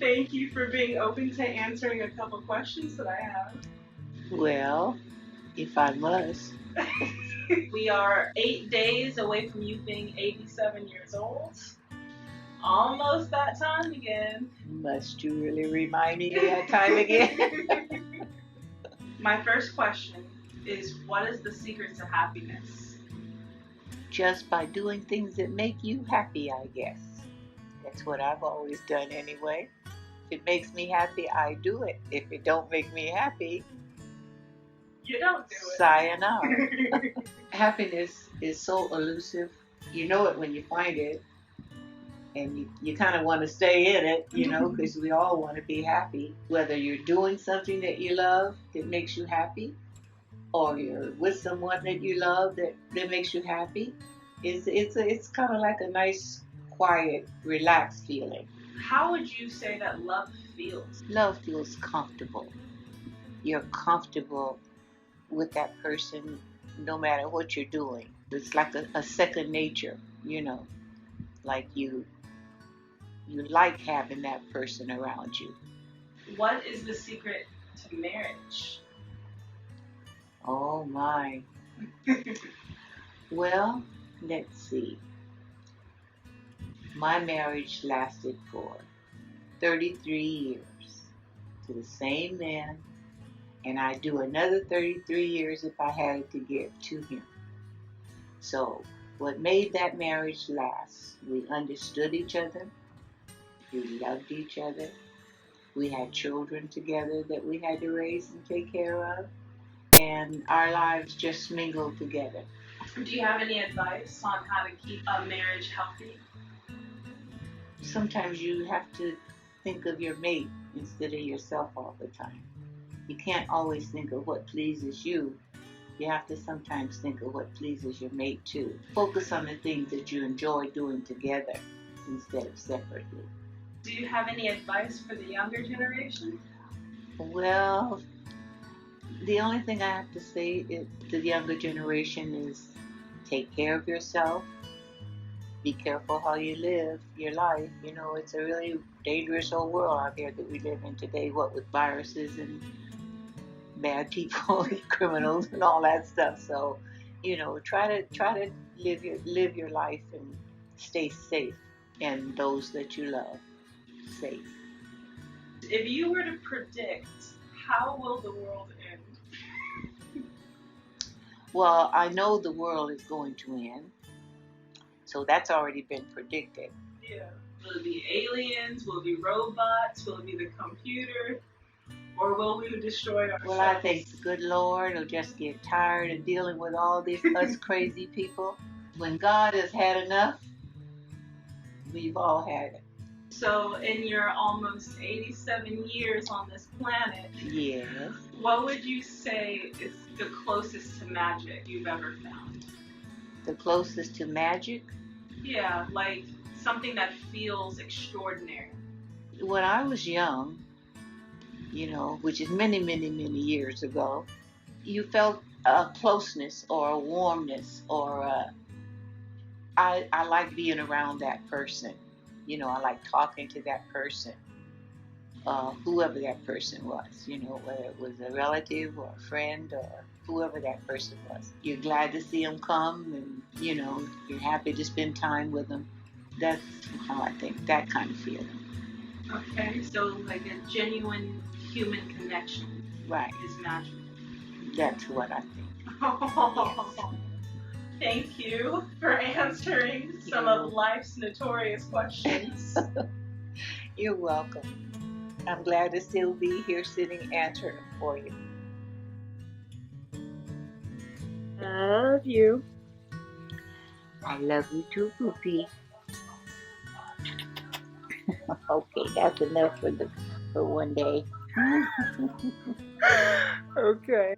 Thank you for being open to answering a couple questions that I have. Well, if I must. We are 8 days away from you being 87 years old. Almost that time again. Must you really remind me of that time again? My first question is, what is the secret to happiness? Just by doing things that make you happy, I guess. That's what I've always done anyway. If it makes me happy, I do it. If it don't make me happy, you don't do it. Sayonara. Happiness is so elusive. You know it when you find it. And you kind of want to stay in it, because we all want to be happy. Whether you're doing something that you love that makes you happy, or you're with someone that you love that makes you happy, it's kind of like a nice, quiet, relaxed feeling. How would you say that love feels? Love feels comfortable. You're comfortable with that person no matter what you're doing. It's like a second nature, like you like having that person around you. What is the secret to marriage? Oh my. Well, let's see. My marriage lasted for 33 years to the same man, and I'd do another 33 years if I had it to give to him. So, what made that marriage last? We understood each other. We loved each other. We had children together that we had to raise and take care of. And our lives just mingled together. Do you have any advice on how to keep a marriage healthy? Sometimes you have to think of your mate instead of yourself all the time. You can't always think of what pleases you. You have to sometimes think of what pleases your mate too. Focus on the things that you enjoy doing together instead of separately. Do you have any advice for the younger generation? Well, the only thing I have to say to the younger generation is take care of yourself. Be careful how you live your life. It's a really dangerous old world out there that we live in today, what with viruses and bad people and criminals and all that stuff. So, try to live your life and stay safe, and those that you love safe. If you were to predict, how will the world end? Well, I know the world is going to end, so that's already been predicted. Yeah. Will it be aliens? Will it be robots? Will it be the computer? Or will we destroy ourselves? Well, I think the good Lord will just get tired of dealing with all these us crazy people. When God has had enough, we've all had it. So in your almost 87 years on this planet, yes, what would you say is the closest to magic you've ever found? The closest to magic? Yeah, like something that feels extraordinary. When I was young, which is many, many, many years ago, you felt a closeness or a warmness or I like being around that person. I like talking to that person, whoever that person was, whether it was a relative or a friend or whoever that person was. You're glad to see them come and, you're happy to spend time with them. That's how I think, that kind of feeling. Okay, so like a genuine human connection. Right. Is magical. That's what I think. Yes. Thank you for answering some of life's notorious questions. You're welcome. I'm glad to still be here sitting answering them for you. I love you. I love you too, Poopy. Okay, that's enough for one day. Okay.